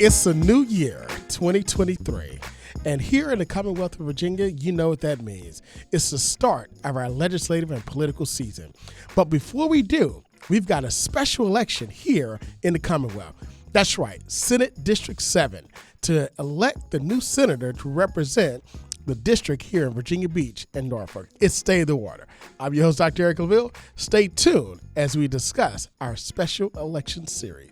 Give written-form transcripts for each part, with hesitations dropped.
It's a new year, 2023, and here in the Commonwealth of Virginia, you know what that means. It's the start of our legislative and political season. But before we do, we've got a special election here in the Commonwealth. That's right, Senate District 7, to elect the new senator to represent the district here in Virginia Beach and Norfolk. It's Stay in the Water. I'm your host, Dr. Eric Claville. Stay tuned as we discuss our special election series.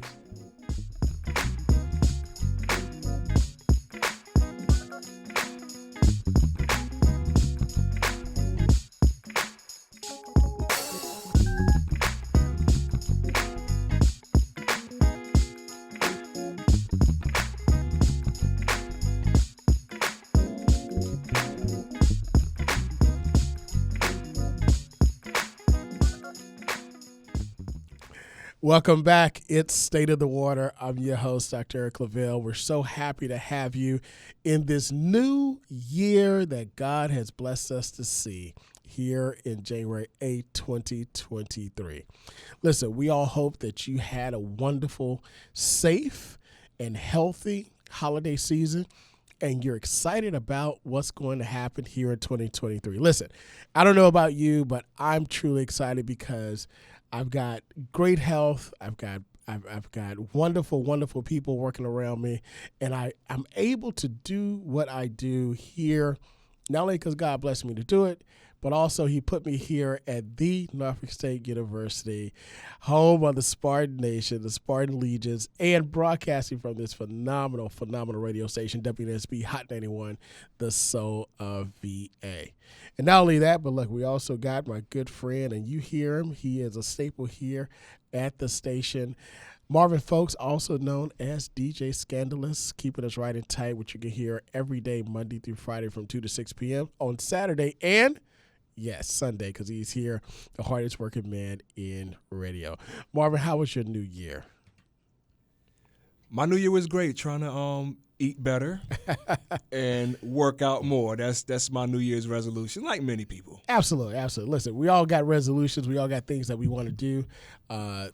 Welcome back. It's State of the Water. I'm your host, Dr. Eric Claville. We're so happy to have you in this new year that God has blessed us to see here in January 8, 2023. Listen, we all hope that you had a wonderful, safe, and healthy holiday season, and you're excited about what's going to happen here in 2023. Listen, I don't know about you, but I'm truly excited because I've got great health. I've got wonderful, wonderful people working around me, and I'm able to do what I do here, not only because God blessed me to do it, but also He put me here at the Norfolk State University, home of the Spartan Nation, the Spartan Legions, and broadcasting from this phenomenal, phenomenal radio station, WNSB Hot 91, the soul of VA. And not only that, but look, we also got my good friend, and you hear him. He is a staple here at the station. Marvin Folks, also known as DJ Scandalous, keeping us right and tight, which you can hear every day, Monday through Friday from 2 to 6 p.m. on Saturday and, yes, Sunday, because he's here, the hardest working man in radio. Marvin, how was your new year? My new year was great, trying to eat better and work out more. That's my New Year's resolution, like many people. Absolutely, absolutely. Listen, we all got resolutions. We all got things that we want to do,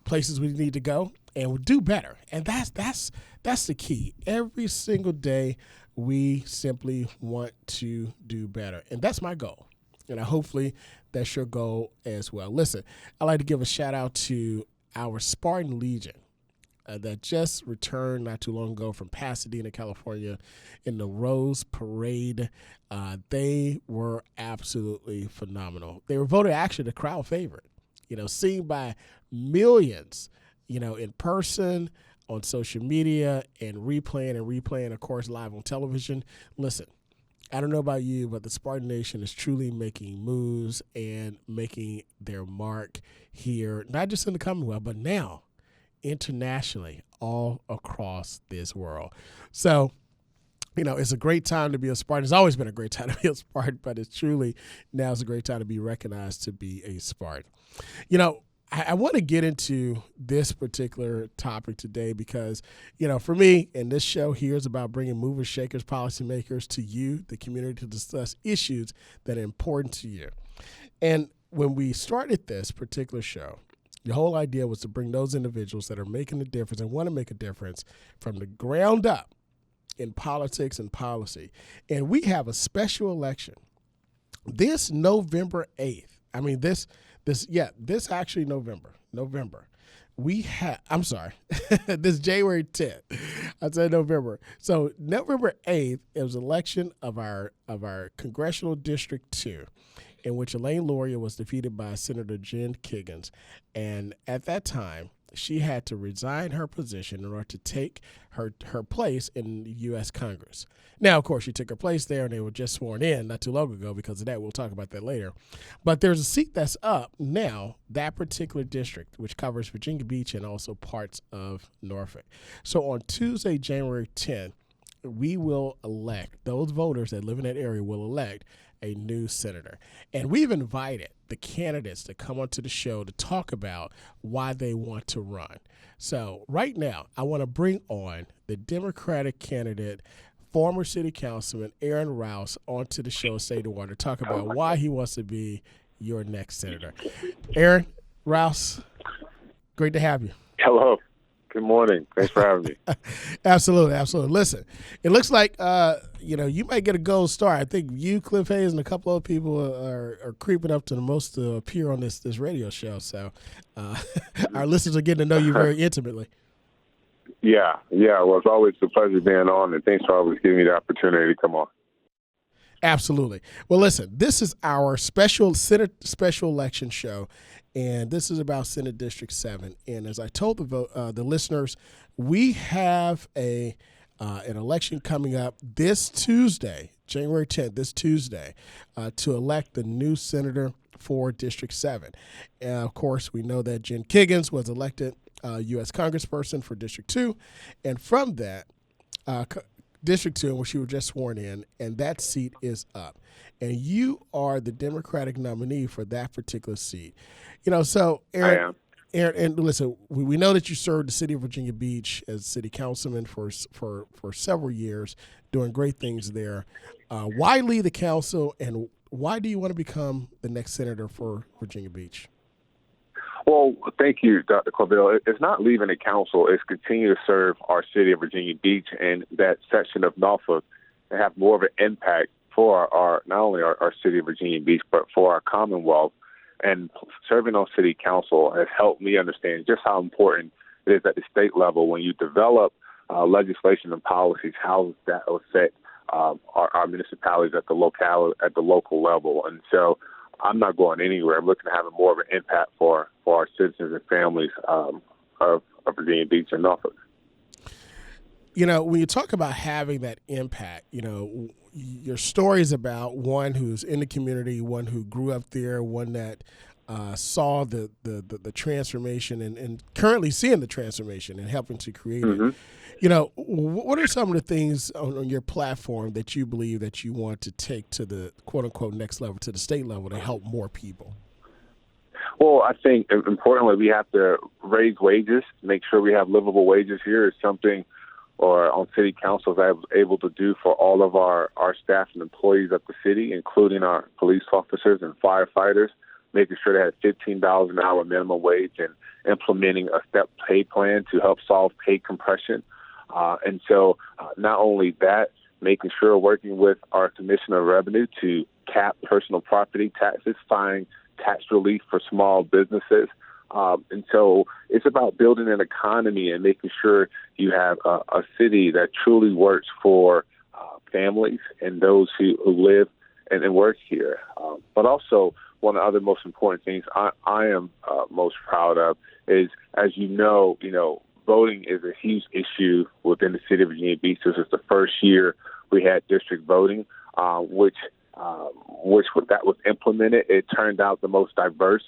places we need to go, and we'll do better. And that's the key. Every single day, we simply want to do better. And that's my goal. And hopefully that's your goal as well. Listen, I'd like to give a shout out to our Spartan Legion that just returned not too long ago from Pasadena, California, in the Rose Parade. They were absolutely phenomenal. They were voted actually the crowd favorite, seen by millions, in person, on social media, and replaying, of course, live on television. Listen, I don't know about you, but the Spartan Nation is truly making moves and making their mark here, not just in the Commonwealth, but now internationally all across this world. So, it's a great time to be a Spartan. It's always been a great time to be a Spartan, but it's truly now is a great time to be recognized to be a Spartan. I want to get into this particular topic today because, for me, and this show here is about bringing movers, shakers, policymakers to you, the community, to discuss issues that are important to you. And when we started this particular show, the whole idea was to bring those individuals that are making a difference and want to make a difference from the ground up in politics and policy. And we have a special election this November 8th. I mean, this actually November. This January 10th. I said November. So November 8th, it was election of our Congressional District 2, in which Elaine Loria was defeated by Senator Jen Kiggins. And at that time, she had to resign her position in order to take her place in the U.S. Congress. Now, of course, she took her place there, and they were just sworn in not too long ago because of that. We'll talk about that later. But there's a seat that's up now, that particular district, which covers Virginia Beach and also parts of Norfolk. So on Tuesday, January 10th, we will elect, those voters that live in that area will elect a new senator. And we've invited the candidates to come onto the show to talk about why they want to run. So right now, I want to bring on the Democratic candidate, former city councilman Aaron Rouse, onto the show, Say the Water, to talk about why he wants to be your next senator. Aaron Rouse, great to have you. Hello. Good morning. Thanks for having me. Absolutely. Listen, it looks like you might get a gold star. I think you, Cliff Hayes, and a couple other people are creeping up to the most to appear on this radio show. So our listeners are getting to know you very intimately. Yeah. Well, it's always a pleasure being on, and thanks for always giving me the opportunity to come on. Absolutely. Well, listen, this is our special election show, and this is about Senate District 7. And as I told the listeners, we have an election coming up this Tuesday, January 10th, this Tuesday, to elect the new senator for District 7. And, of course, we know that Jen Kiggins was elected U.S. Congressperson for District 2, and from that, District 2, where she was just sworn in, and that seat is up. And you are the Democratic nominee for that particular seat. So Aaron, I am. Aaron, and listen, we know that you served the city of Virginia Beach as city councilman for several years, doing great things there. Why leave the council, and why do you want to become the next senator for Virginia Beach? Well, thank you, Dr. Claville. It's not leaving the council. It's continue to serve our city of Virginia Beach and that section of Norfolk and have more of an impact for our not only our city of Virginia Beach, but for our Commonwealth. And serving on city council has helped me understand just how important it is at the state level when you develop legislation and policies, how that will affect our municipalities at the local level. And so I'm not going anywhere. I'm looking to have more of an impact for our citizens and families of Virginia Beach and Norfolk. When you talk about having that impact, your story is about one who's in the community, one who grew up there, one that saw the transformation and currently seeing the transformation and helping to create it. What are some of the things on your platform that you believe that you want to take to the quote-unquote next level, to the state level, to help more people? Well, I think importantly we have to raise wages, make sure we have livable wages here is something on city councils I was able to do for all of our staff and employees of the city, including our police officers and firefighters, making sure they had $15 an hour minimum wage and implementing a step pay plan to help solve pay compression. And so not only that, making sure working with our Commissioner of Revenue to cap personal property taxes, find tax relief for small businesses. And so it's about building an economy and making sure you have a city that truly works for families and those who live and work here. But also one of the other most important things I am most proud of is, as you know, voting is a huge issue within the city of Virginia Beach. This is the first year we had district voting, which that was implemented. It turned out the most diverse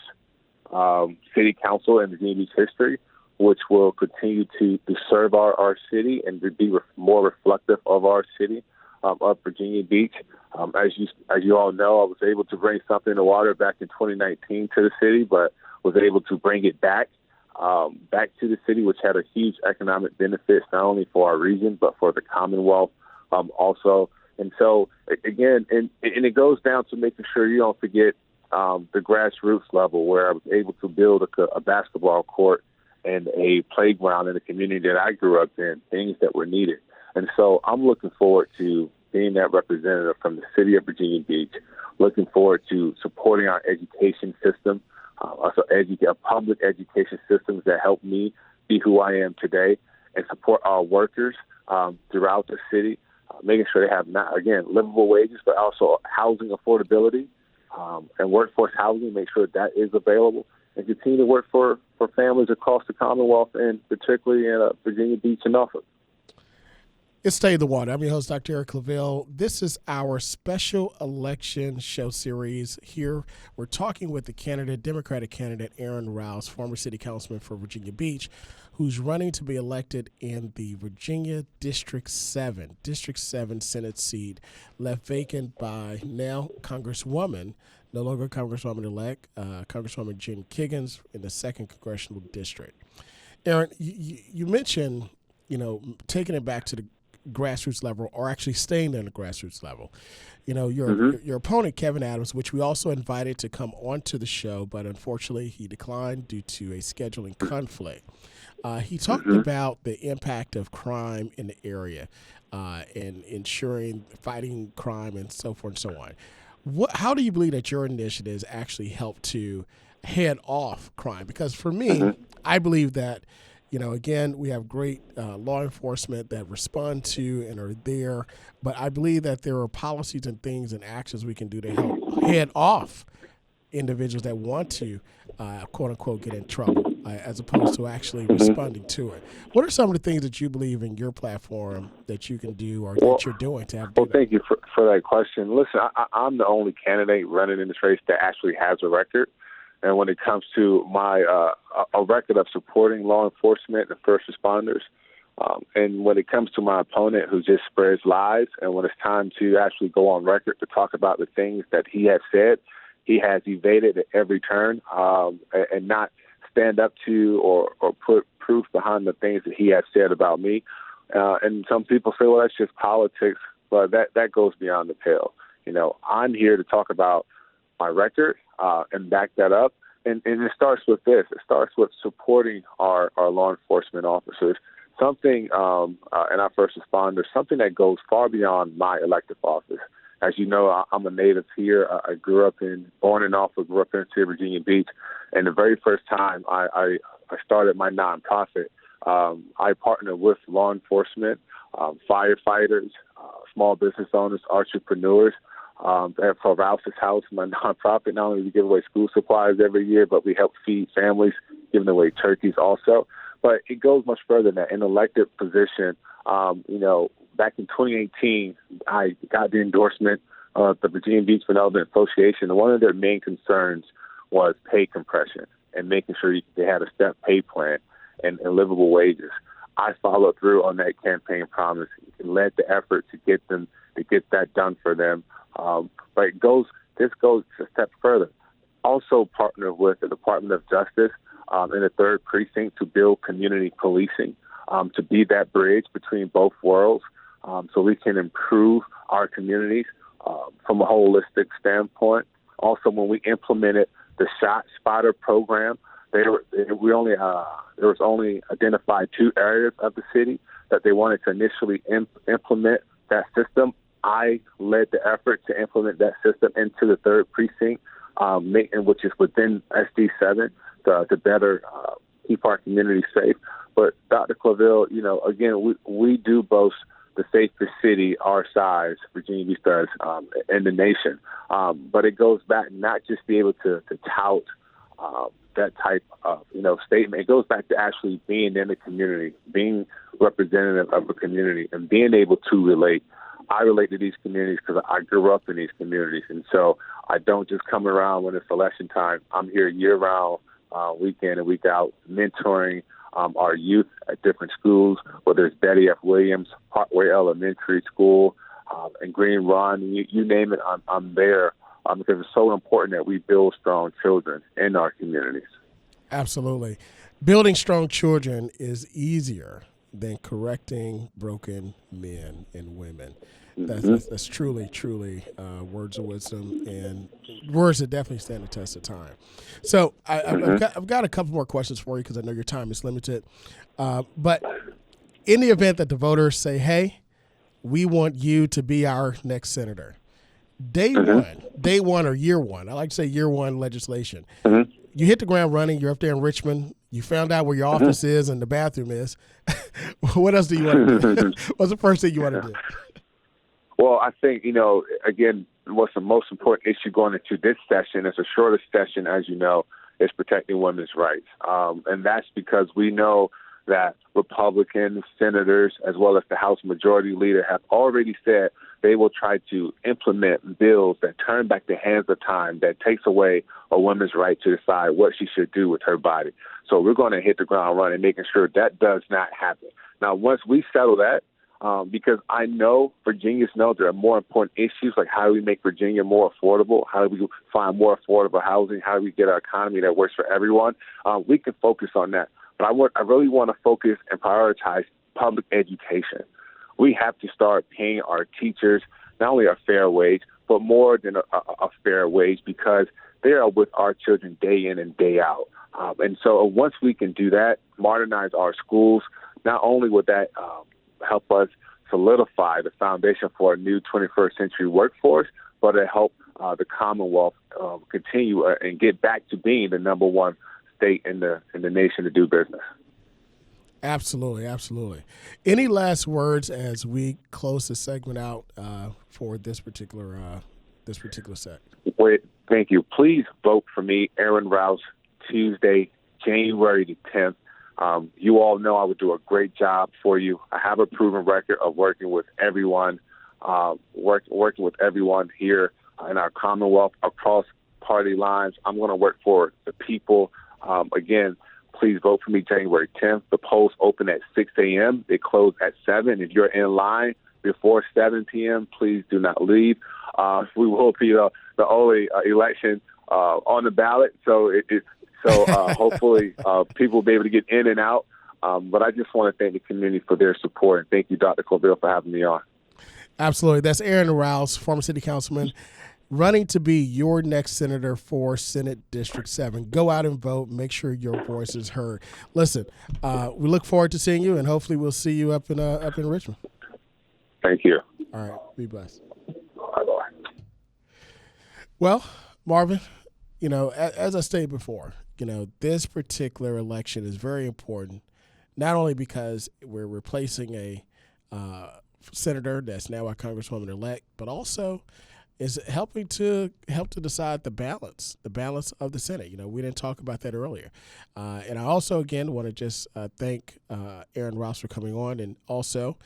city council in Virginia Beach history, which will continue to serve our city and to be more reflective of our city of Virginia Beach. As you all know, I was able to bring something to water back in 2019 to the city, but was able to bring it back to the city, which had a huge economic benefits not only for our region but for the Commonwealth also. And so again, and it goes down to making sure you don't forget the grassroots level, where I was able to build a basketball court and a playground in the community that I grew up in, things that were needed. And so I'm looking forward to being that representative from the city of Virginia Beach, looking forward to supporting our education system, also public education systems that help me be who I am today, and support our workers throughout the city, making sure they have, not, again, livable wages, but also housing affordability and workforce housing, make sure that is available, and continue to work for families across the Commonwealth and particularly in Virginia Beach and Norfolk. It's Stay the Water. I'm your host, Dr. Eric Claville. This is our special election show series. Here we're talking with the Democratic candidate, Aaron Rouse, former city councilman for Virginia Beach, who's running to be elected in the Virginia District 7 Senate seat, left vacant by now Congresswoman, no longer Congresswoman-elect, Congresswoman Jen Kiggins in the 2nd Congressional District. Aaron, you mentioned, taking it back to the grassroots level, or actually staying there on the grassroots level. Your opponent, Kevin Adams, which we also invited to come onto the show, but unfortunately he declined due to a scheduling conflict. He talked about the impact of crime in the area and ensuring fighting crime and so forth and so on. How do you believe that your initiatives actually help to head off crime? Because for me, I believe that, again, we have great law enforcement that respond to and are there, but I believe that there are policies and things and actions we can do to help head off individuals that want to, quote unquote, get in trouble, as opposed to actually responding to it. What are some of the things that you believe in your platform that you can do or that you're doing to have? Well, thank you for that question. Listen, I'm the only candidate running in this race that actually has a record. And when it comes to my a record of supporting law enforcement and first responders, and when it comes to my opponent who just spreads lies, and when it's time to actually go on record to talk about the things that he has said, he has evaded at every turn and not stand up to or put proof behind the things that he has said about me. And some people say, well, that's just politics, but that goes beyond the pale. I'm here to talk about my record and back that up. And it starts with this. It starts with supporting our law enforcement officers, something, and our first responders, something that goes far beyond my elective office. As you know, I'm a native here. I grew up born and also grew up in Virginia Beach. And the very first time I started my nonprofit, I partnered with law enforcement, firefighters, small business owners, entrepreneurs. For Rouse's House, my nonprofit, not only do we give away school supplies every year, but we help feed families, giving away turkeys also. But it goes much further than that. In an elected position, back in 2018, I got the endorsement of the Virginia Beach Benevolent Association. And one of their main concerns was pay compression and making sure they had a step pay plan and livable wages. I followed through on that campaign promise, led the effort to get that done for them. But this goes a step further. Also partnered with the Department of Justice in the 3rd Precinct to build community policing, to be that bridge between both worlds, so we can improve our communities from a holistic standpoint. Also, when we implemented the Shot Spotter program, there was only identified 2 areas of the city that they wanted to initially implement that system. I led the effort to implement that system into the 3rd Precinct, which is within SD7, to better keep our community safe. But Dr. Claville, again, we do boast the safest city our size, Virginia Beach does, in the nation. But it goes back not just be able to tout that type of statement. It goes back to actually being in the community, being representative of the community, and being able to relate. I relate to these communities because I grew up in these communities, and so I don't just come around when it's election time. I'm here year-round, week in and week out, mentoring our youth at different schools, whether it's Betty F. Williams, Parkway Elementary School, and Green Run, you name it, I'm there because it's so important that we build strong children in our communities. Absolutely. Building strong children is easier than correcting broken men and women. That's truly words of wisdom and words that definitely stand the test of time. So I've got a couple more questions for you because I know your time is limited. But in the event that the voters say, hey, we want you to be our next senator, day one or year one, I like to say year one legislation, you hit the ground running, you're up there in Richmond, you found out where your office is and the bathroom is. What else do you want to do? What's the first thing you want to do? Well, I think, again, what's the most important issue going into this session, it's a shorter session, as you know, is protecting women's rights. And that's because we know that Republican senators, as well as the House Majority Leader, have already said they will try to implement bills that turn back the hands of time, that takes away a woman's right to decide what she should do with her body. So we're going to hit the ground running, making sure that does not happen. Now, once we settle that, because I know Virginians know there are more important issues, like how do we make Virginia more affordable? How do we find more affordable housing? How do we get an economy that works for everyone? We can focus on that. But I really want to focus and prioritize public education. We have to start paying our teachers not only a fair wage, but more than a fair wage, because they are with our children day in and day out. And so once we can do that, modernize our schools, not only would that help us solidify the foundation for a new 21st century workforce, but it help the Commonwealth continue and get back to being the number one state in the nation to do business. Absolutely, absolutely. Any last words as we close the segment out for this particular set? Wait, thank you. Please vote for me, Aaron Rouse, Tuesday, January the 10th. You all know I would do a great job for you. I have a proven record of working with everyone, working with everyone here in our Commonwealth across party lines. I'm going to work for the people. Again, please vote for me January 10th. The polls open at 6 a.m. They close at 7. If you're in line before 7 p.m., please do not leave. We will be the only election on the ballot, so hopefully people will be able to get in and out. But I just want to thank the community for their support. And thank you, Dr. Claville, for having me on. Absolutely. That's Aaron Rouse, former city councilman, running to be your next senator for Senate District 7. Go out and vote. Make sure your voice is heard. Listen, we look forward to seeing you, and hopefully we'll see you up in Richmond. Thank you. All right. Be blessed. Bye-bye. Well, Marvin, as I stated before, this particular election is very important, not only because we're replacing a senator that's now our Congresswoman-elect, but also is helping to decide the balance of the Senate. We didn't talk about that earlier. And I also, again, want to just thank Aaron Rouse for coming on, and also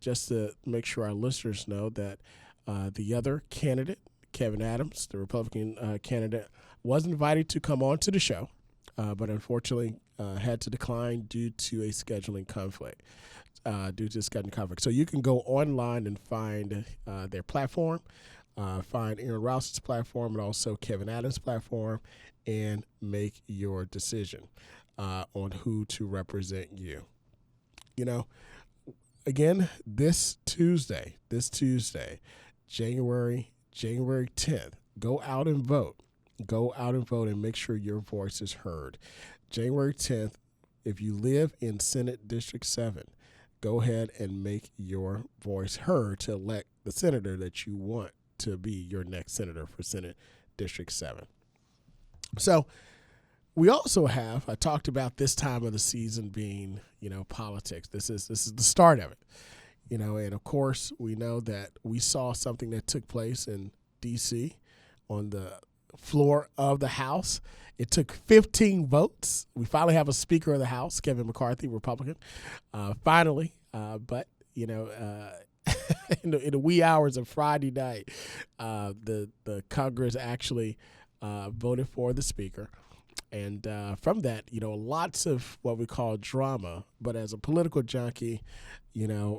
just to make sure our listeners know that the other candidate, Kevin Adams, the Republican candidate, was invited to come on to the show, but unfortunately had to decline due to a scheduling conflict. So you can go online and find their platform, find Aaron Rouse's platform, and also Kevin Adams' platform, and make your decision on who to represent you. Again, this Tuesday, January 10th, go out and vote. Go out and vote and make sure your voice is heard. January 10th, if you live in Senate District 7, go ahead and make your voice heard to elect the senator that you want to be your next senator for Senate District 7. So we also have, I talked about this time of the season being, politics. This is the start of it. And of course, we know that we saw something that took place in D.C. on the floor of the House. It took 15 votes. We finally have a Speaker of the House, Kevin McCarthy, Republican. Finally, but in the wee hours of Friday night, the Congress actually voted for the Speaker. And from that, lots of what we call drama. But as a political junkie,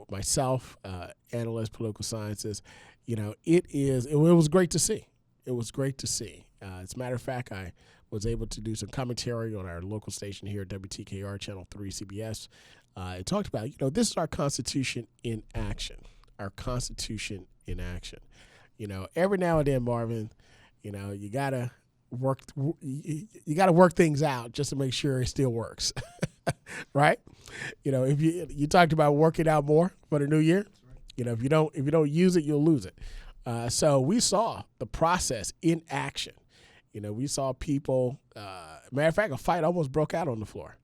myself, analyst, political sciences, it was great to see. It was great to see. As a matter of fact, I was able to do some commentary on our local station here, WTKR Channel 3 CBS. It talked about, this is our Constitution in action. Our Constitution in action. Every now and then, Marvin, you gotta work things out just to make sure it still works, right? If you talked about working out more for the new year, if you don't use it, you'll lose it. So we saw the process in action. We saw people. Matter of fact, a fight almost broke out on the floor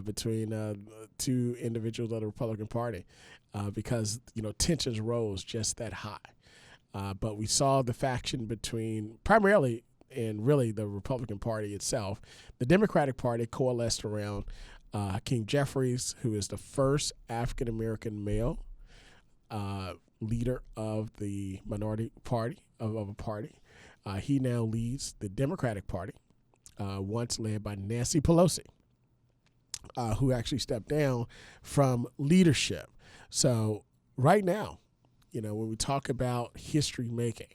between two individuals of the Republican Party because tensions rose just that high. But we saw the faction between primarily and really the Republican Party itself. The Democratic Party coalesced around Hakeem Jeffries, who is the first African-American male leader of the minority party, of a party. He now leads the Democratic Party, once led by Nancy Pelosi, who actually stepped down from leadership. So right now, when we talk about history making,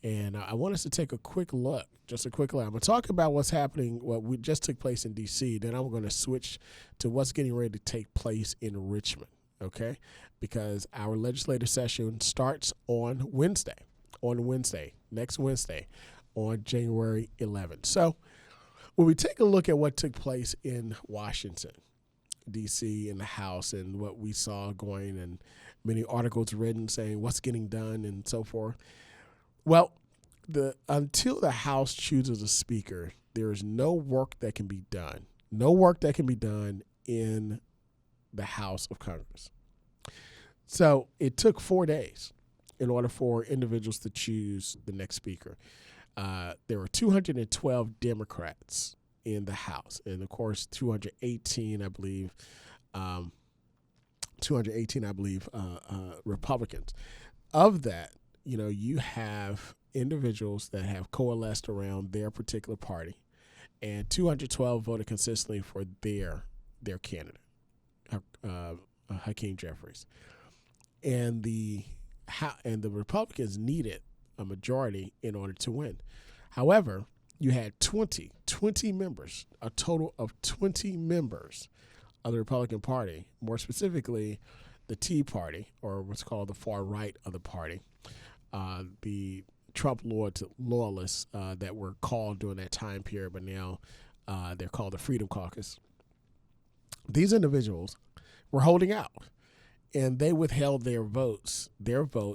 and I want us to take a quick look. I'm going to talk about what's happening, what we just took place in D.C., then I'm going to switch to what's getting ready to take place in Richmond, okay? Because our legislative session starts on next Wednesday, on January 11th. So when we take a look at what took place in Washington, D.C., in the House, and what we saw going, and many articles written saying what's getting done and so forth. Well, until the House chooses a speaker, there is no work that can be done. No work that can be done in the House of Congress. So it took 4 days in order for individuals to choose the next speaker. There were 212 Democrats in the House, and of course 218, I believe, Republicans. Of that, you have individuals that have coalesced around their particular party, and 212 voted consistently for their candidate, Hakeem Jeffries, and the Republicans needed a majority in order to win. However, you had 20 members, a total of 20 members of the Republican Party, more specifically the Tea Party, or what's called the far right of the party, the Trump loyalists that were called during that time period, but now they're called the Freedom Caucus. These individuals were holding out, and they withheld their votes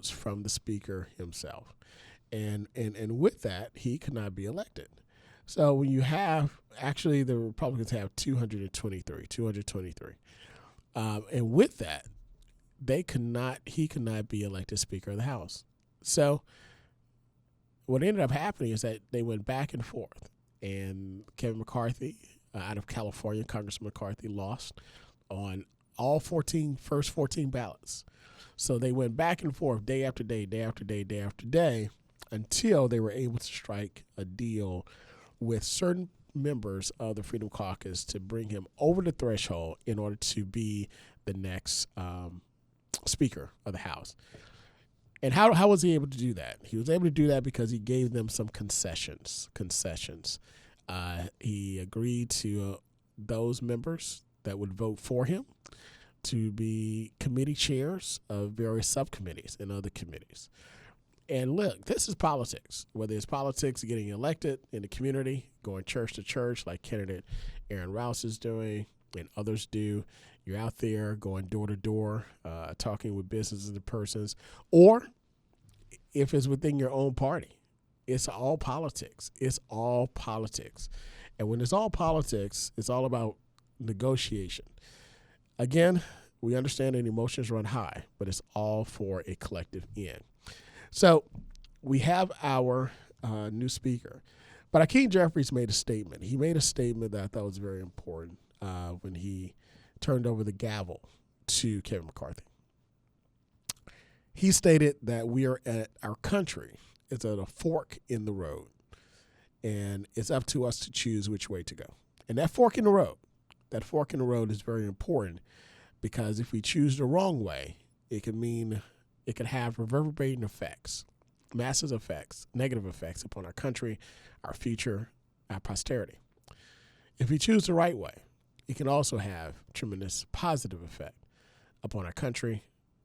from the speaker himself. And with that, he could not be elected. So when you have, actually the Republicans have 223. And with that, he could not be elected Speaker of the House. So what ended up happening is that they went back and forth, and Kevin McCarthy out of California, Congressman McCarthy, lost on all first 14 ballots. So they went back and forth day after day after day until they were able to strike a deal with certain members of the Freedom Caucus to bring him over the threshold in order to be the next Speaker of the House. And how was he able to do that? He was able to do that because he gave them some concessions. He agreed to those members that would vote for him to be committee chairs of various subcommittees and other committees. And look, this is politics, whether it's politics getting elected in the community, going church to church like candidate Aaron Rouse is doing and others do. You're out there going door to door, talking with businesses and persons, or if it's within your own party, it's all politics. It's all politics. And when it's all politics, it's all about negotiation. Again, we understand that emotions run high, but it's all for a collective end. So we have our new speaker. But Hakeem Jeffries made a statement. He made a statement that I thought was very important when he turned over the gavel to Kevin McCarthy. He stated that our country is at a fork in the road, and it's up to us to choose which way to go. And that fork in the road is very important, because if we choose the wrong way, it could have reverberating effects, massive effects, negative effects upon our country, our future, our posterity. If we choose the right way, it can also have tremendous positive effect upon our country,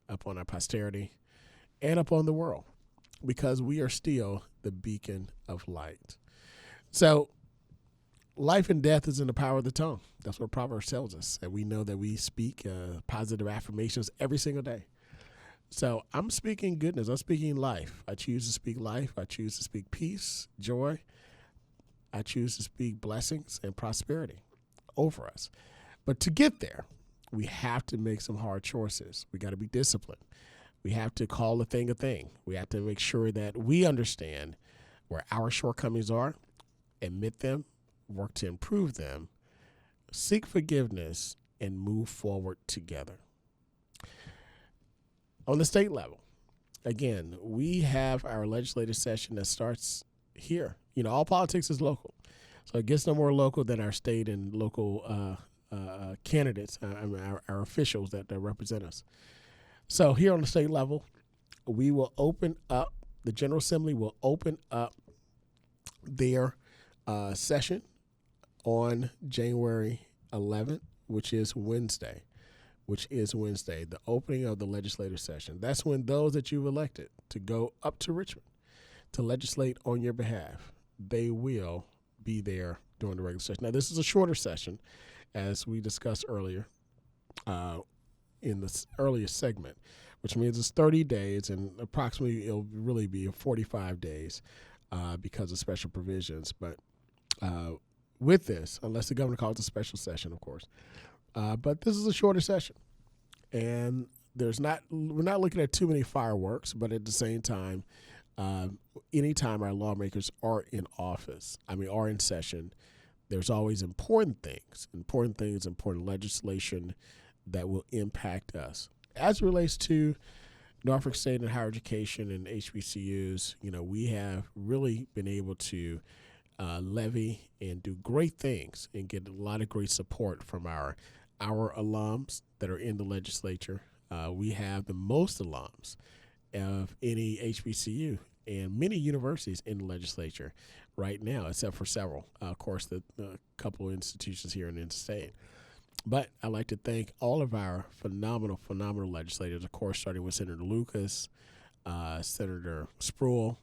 upon our posterity, and upon the world, because we are still the beacon of light. So life and death is in the power of the tongue. That's what Proverbs tells us. And we know that we speak positive affirmations every single day. So I'm speaking goodness. I'm speaking life. I choose to speak life. I choose to speak peace, joy. I choose to speak blessings and prosperity over us. But to get there, we have to make some hard choices. We got to be disciplined. We have to call a thing a thing. We have to make sure that we understand where our shortcomings are, admit them, work to improve them, seek forgiveness, and move forward together. On the state level, again, we have our legislative session that starts here. All politics is local. So it gets no more local than our state and local candidates, our officials that represent us. So here on the state level, we will open up, the General Assembly will open up their session on January 11th, which is Wednesday, the opening of the legislative session. That's when those that you've elected to go up to Richmond to legislate on your behalf, they will be there during the regular session. Now, this is a shorter session, as we discussed earlier in this earlier segment, which means it's 30 days, and approximately it'll really be 45 days because of special provisions. But with this, unless the governor calls a special session, of course, but this is a shorter session, and we're not looking at too many fireworks, but at the same time, anytime our lawmakers are in office, are in session, there's always important legislation that will impact us. As it relates to Norfolk State and higher education and HBCUs, we have really been able to levy and do great things and get a lot of great support from our alums that are in the legislature. We have the most alums of any HBCU and many universities in the legislature right now, except for several, of course, the couple of institutions here in the state. But I'd like to thank all of our phenomenal legislators, of course, starting with Senator Lucas, Senator Spruill,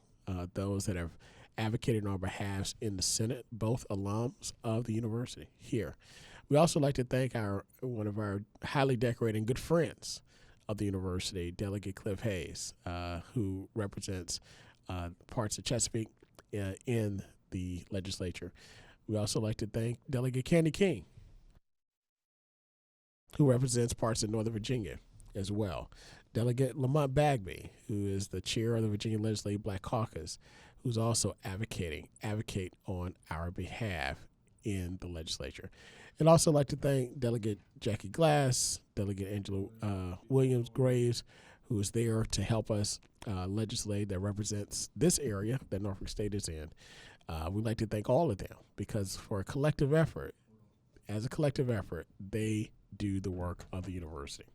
those that have advocated on our behalf in the Senate, both alums of the university here. We also like to thank one of our highly decorated and good friends of the university, Delegate Cliff Hayes, who represents parts of Chesapeake in the legislature. We also like to thank Delegate Candy King, who represents parts of Northern Virginia as well. Delegate Lamont Bagby, who is the chair of the Virginia Legislative Black Caucus, who's also advocate on our behalf in the legislature. And also like to thank Delegate Jackie Glass, Delegate Angela Williams Graves, who is there to help us legislate that represents this area that Norfolk State is in. We'd like to thank all of them because as a collective effort, they do the work of the university.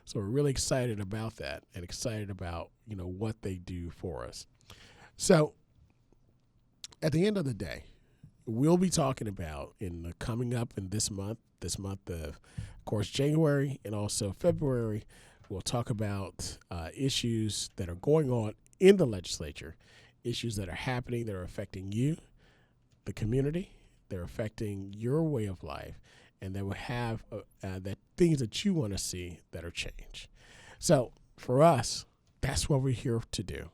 So we're really excited about that and excited about, what they do for us. So at the end of the day, we'll be talking about coming up in this month of course, January and also February, we'll talk about issues that are going on in the legislature, issues that are happening that are affecting you, the community, they're affecting your way of life, and that will have that things that you want to see that are changed. So for us, that's what we're here to do.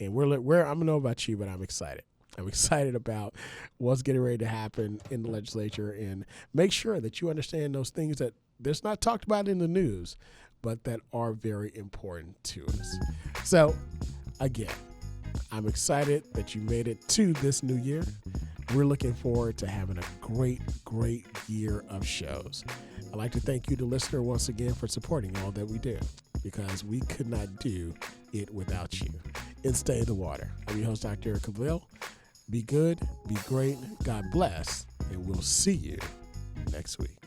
And I don't know about you, but I'm excited. I'm excited about what's getting ready to happen in the legislature, and make sure that you understand those things that there's not talked about in the news, but that are very important to us. So again, I'm excited that you made it to this new year. We're looking forward to having a great year of shows. I'd like to thank you, the listener, once again for supporting all that we do, because we could not do it without you. And stay in the water. I'm your host, Dr. Eric Claville. Be good, be great, God bless, and we'll see you next week.